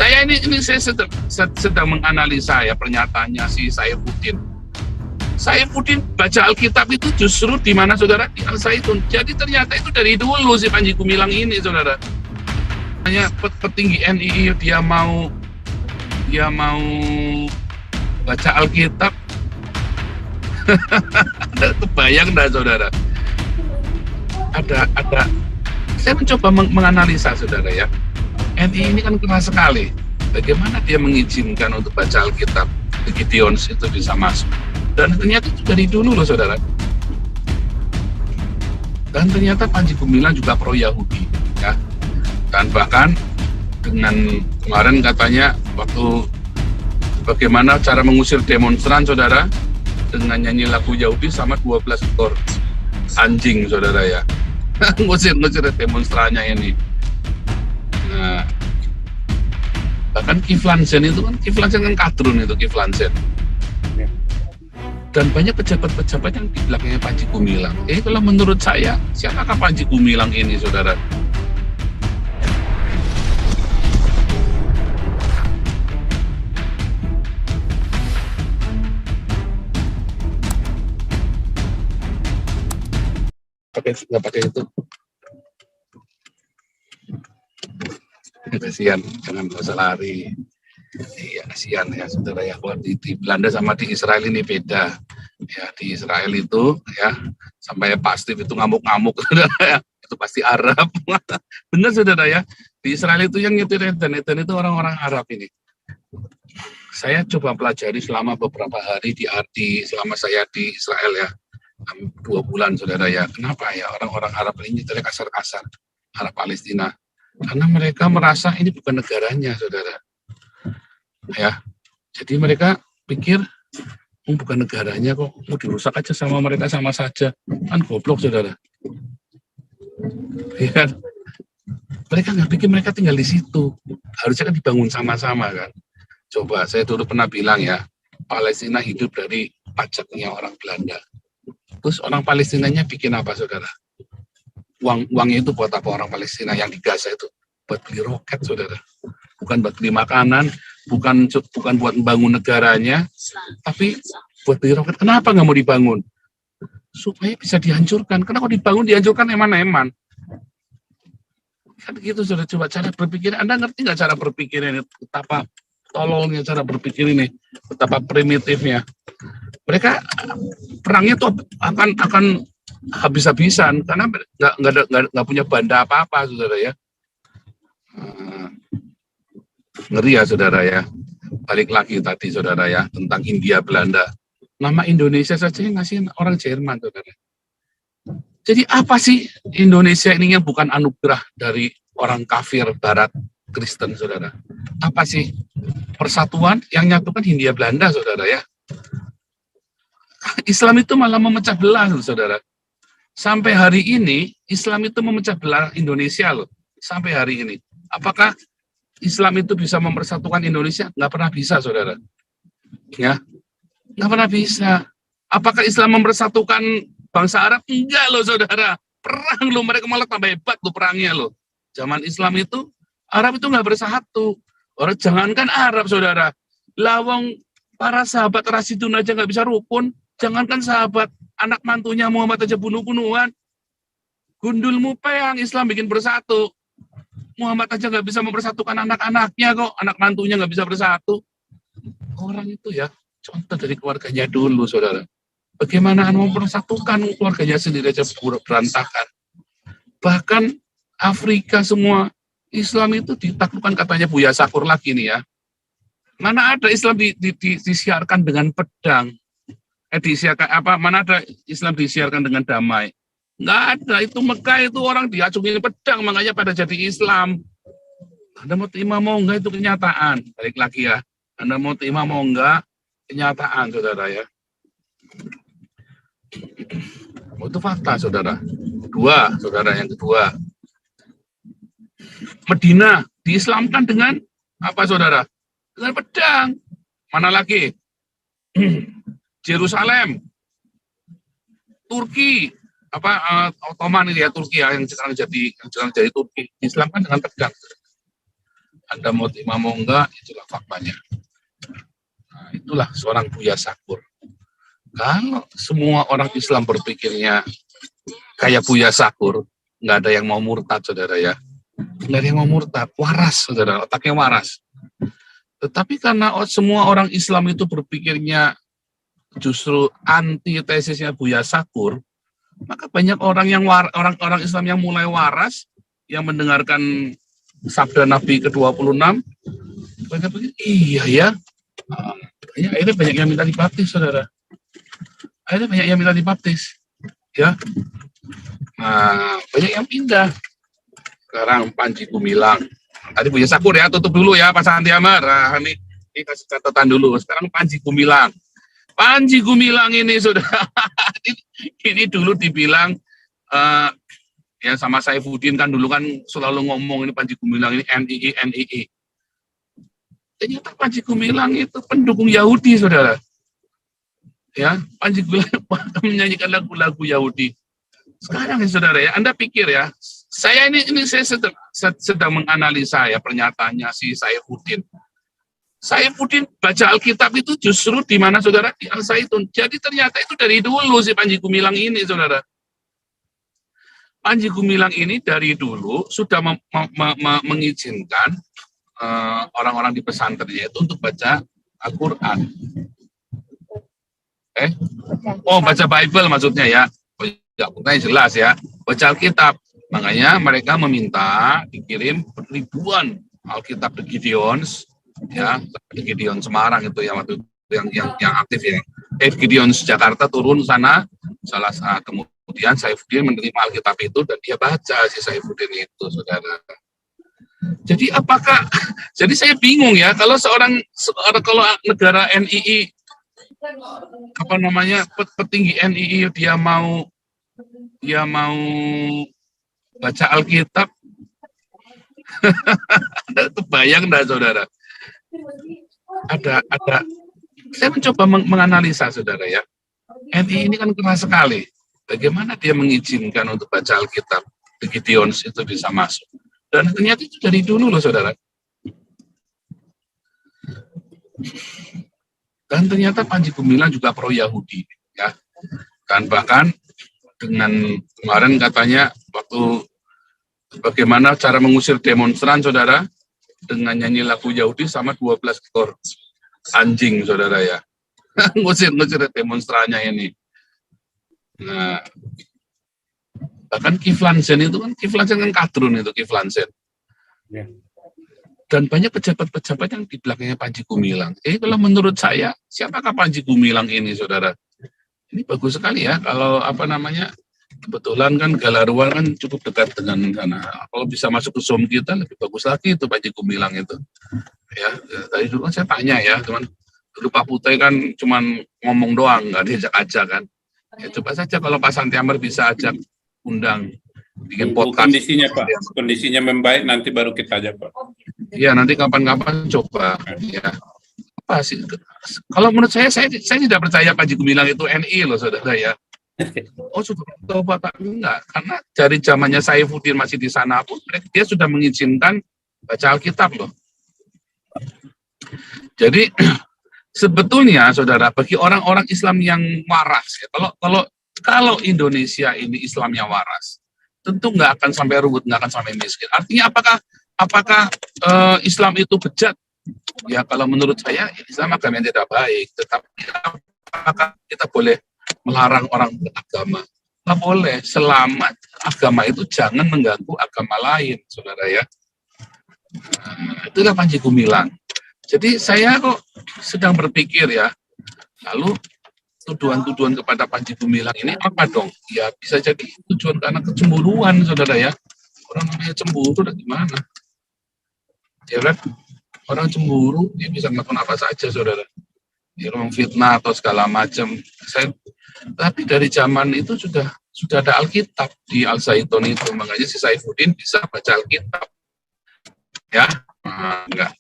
Saya sedang menganalisa ya pernyataannya si Saifuddin. Saifuddin baca Alkitab itu justru di mana saudara? Di Al-Zaitun. Jadi ternyata itu dari dulu si Panji Gumilang ini saudara. Hanya petinggi NII dia mau baca Alkitab. Kebayang dah saudara. Ada. Saya mencoba menganalisa saudara ya. NII ini kan keras sekali. Bagaimana dia mengizinkan untuk baca Alkitab? Gideons itu bisa masuk. Dan ternyata itu dari dulu loh saudara. Dan ternyata Panji Gumilang juga pro Yahudi ya. Dan bahkan dengan kemarin katanya waktu bagaimana cara mengusir demonstran saudara dengan nyanyi lagu Yahudi sama 12 ekor anjing saudara ya. ngusir demonstrannya ini. Nah, bahkan Kiflan Zen kan kadrun itu Kiflan Zen. Dan banyak pejabat-pejabat yang di belakangnya Panji Gumilang. Kalau menurut saya, siapakah Panji Gumilang ini, saudara? Nggak pakai itu. Kasihan, jangan usah lari. Iya, kasihan ya saudara ya. Di Belanda sama di Israel ini beda. Ya, di Israel itu ya sampai Pak Steve itu ngamuk-ngamuk itu pasti Arab. Benar saudara ya. Di Israel itu yang nyetir Eden itu orang-orang Arab ini. Saya coba pelajari selama beberapa hari selama saya di Israel ya. 2 bulan saudara ya. Kenapa ya orang-orang Arab ini nyetirnya kasar-kasar? Arab Palestina. Karena mereka merasa ini bukan negaranya saudara. Ya, jadi mereka pikir bukan negaranya kok, mau dirusak aja sama mereka sama saja, kan goblok saudara. Ya, mereka nggak pikir mereka tinggal di situ, harusnya kan dibangun sama-sama kan. Coba saya dulu pernah bilang ya, Palestina hidup dari pajaknya orang Belanda. Terus orang Palestinanya bikin apa saudara? Uangnya itu buat apa orang Palestina yang di Gaza itu? Buat beli roket saudara. Bukan buat beli makanan, bukan buat membangun negaranya, tapi buat beli roket. Kenapa nggak mau dibangun? Supaya bisa dihancurkan. Karena kalau dihancurkan eman-eman. Kan gitu sudah. Coba cara berpikir. Anda ngerti nggak cara berpikir ini? Betapa tololnya cara berpikir ini, betapa primitifnya. Mereka perangnya tuh akan habis-habisan karena nggak punya banda apa-apa, saudara ya. Ngeri ya, saudara ya. Balik lagi tadi, saudara ya, tentang Hindia Belanda. Nama Indonesia saja yang ngasih orang Jerman, saudara. Jadi apa sih Indonesia ini yang bukan anugerah dari orang kafir Barat Kristen, saudara? Apa sih? Persatuan yang nyatukan Hindia Belanda, saudara ya. Islam itu malah memecah belah, saudara. Sampai hari ini, Islam itu memecah belah Indonesia, loh. Sampai hari ini. Apakah Islam itu bisa mempersatukan Indonesia? Nggak pernah bisa, saudara. Ya, nggak pernah bisa. Apakah Islam mempersatukan bangsa Arab? Enggak, loh, saudara. Perang, loh. Mereka malah tambah hebat, loh, perangnya, loh. Zaman Islam itu, Arab itu nggak bersatu. Orang jangankan Arab, saudara. Lawang para sahabat Rasidun aja nggak bisa rukun. Jangankan sahabat anak mantunya Muhammad aja bunuh-bunuhan. Gundul Mupeng Islam bikin bersatu. Muhammad aja nggak bisa mempersatukan anak-anaknya kok. Anak mantunya nggak bisa bersatu. Orang itu ya, contoh dari keluarganya dulu, saudara. Bagaimana mempersatukan keluarganya sendiri aja berantakan. Bahkan Afrika semua, Islam itu ditaklukkan katanya Buya Sakur lagi nih ya. Mana ada Islam disiarkan dengan pedang? Mana ada Islam disiarkan dengan damai? Nggak ada. Itu Mekah itu orang diacungin pedang, makanya pada jadi Islam. Anda mau terima mau enggak, itu kenyataan. Balik lagi ya. Anda mau terima mau enggak, kenyataan, saudara ya. Itu fakta, saudara. Kedua, saudara, yang kedua. Medina diislamkan dengan apa, saudara? Dengan pedang. Mana lagi? Yerusalem, Turki, Ottoman ini ya, Turki ya, yang sekarang jadi Turki, diislamkan dengan pedang. Anda mau terima mau enggak, itulah faktanya. Nah, itulah seorang Buya Sakur. Kalau semua orang Islam berpikirnya kayak Buya Sakur, nggak ada yang mau murtad, saudara ya. Nggak ada yang mau murtad, waras, saudara, otaknya waras. Tetapi karena semua orang Islam itu berpikirnya justru antitesisnya Buya Sakur, maka banyak orang Islam yang mulai waras, yang mendengarkan sabda Nabi ke-26, banyak pikir, iya ya, akhirnya banyak yang minta dibaptis, saudara. Akhirnya banyak yang minta dibaptis, ya. Nah, banyak yang pindah. Sekarang Panji Gumilang. Tadi Buya Sakur ya, tutup dulu ya, Pak Santi Amar. Nah, ini kasih catatan dulu. Sekarang Panji Gumilang. Panji Gumilang ini sudah, ini dulu dibilang, ya sama Saifuddin kan dulu kan selalu ngomong ini Panji Gumilang ini NII. Ternyata Panji Gumilang itu pendukung Yahudi, saudara. Ya, Panji Gumilang menyanyikan lagu-lagu Yahudi. Sekarang ya saudara ya, Anda pikir ya, saya sedang menganalisa ya pernyataannya si Saifuddin. Saifuddin baca Alkitab itu justru di mana saudara? Di Al-Zaitun. Jadi ternyata itu dari dulu si Panji Gumilang ini, saudara. Panji Gumilang ini dari dulu sudah mengizinkan orang-orang di pesantrennya itu untuk baca Al-Quran. Baca Bible maksudnya ya. Bukan jelas ya, baca Alkitab. Makanya mereka meminta dikirim ribuan Alkitab The Gideons, ya, The Gideon Semarang itu yang waktu yang aktif ya. Gideons Jakarta turun sana, kemudian Saifuddin menerima Alkitab itu dan dia baca si Saifuddin itu, saudara. Jadi jadi saya bingung ya kalau kalau negara NII petinggi NII dia mau baca Alkitab, kebayang enggak, saudara? Ada. Saya mencoba menganalisa, saudara ya. NII ini kan keras sekali. Bagaimana dia mengizinkan untuk baca Alkitab, The Gideons itu bisa masuk? Dan ternyata itu dari dulu loh, saudara. Dan ternyata Panji Gumilang juga pro Yahudi, ya. Dan bahkan dengan kemarin katanya waktu bagaimana cara mengusir demonstran, saudara, dengan nyanyi lagu Yahudi sama 12 ekor anjing, saudara ya. ngusir demonstrannya ini. Nah, bahkan Kiflan Zain kan kadrun itu Kiflan Zain. Ya. Dan banyak pejabat-pejabat yang di belakangnya Panji Gumilang. Jadi kalau menurut saya, siapakah Panji Gumilang ini, saudara? Ini bagus sekali ya, kalau kebetulan kan Galaruan kan cukup dekat dengan sana. Kalau bisa masuk ke Zoom kita, lebih bagus lagi itu Panji Gumilang itu. Ya, tadi dulu kan saya tanya ya, cuman dulu Pak Putai kan cuman ngomong doang, nggak diajak-ajak kan. Ya, coba saja kalau Pak Santi Amar bisa ajak undang, bikin podcast. Kondisinya Pak, kondisinya membaik nanti baru kita ajak Pak. Iya, nanti kapan-kapan coba. Ya. Apa sih? Kalau menurut saya tidak percaya Panji Gumilang itu NI loh, saudara ya. Oh, sudah tobat enggak? Karena dari zamannya Saifuddin masih di sana pun dia sudah mengizinkan baca Alkitab loh. Jadi sebetulnya, saudara, bagi orang-orang Islam yang waras, ya, kalau Indonesia ini Islamnya waras, tentu nggak akan sampai ruwet, nggak akan sampai miskin. Artinya apakah Islam itu bejat? Ya, kalau menurut saya Islam agama yang tidak baik. Tetapi apakah kita boleh melarang orang beragama? Nggak boleh, selama agama itu jangan mengganggu agama lain, saudara ya. Nah, itulah Panji Gumilang. Jadi saya kok sedang berpikir ya, lalu tuduhan-tuduhan kepada Panji Gumilang ini apa dong? Ya bisa jadi tujuan karena kecemburuan, saudara ya. Orang namanya cemburu udah gimana? Ya kan? Orang cemburu, dia bisa melakukan apa saja, saudara. Dia memfitnah atau segala macam. Tapi dari zaman itu sudah ada Alkitab di Al-Zaitun itu. Makanya si Saifuddin bisa baca Alkitab. Ya, enggak.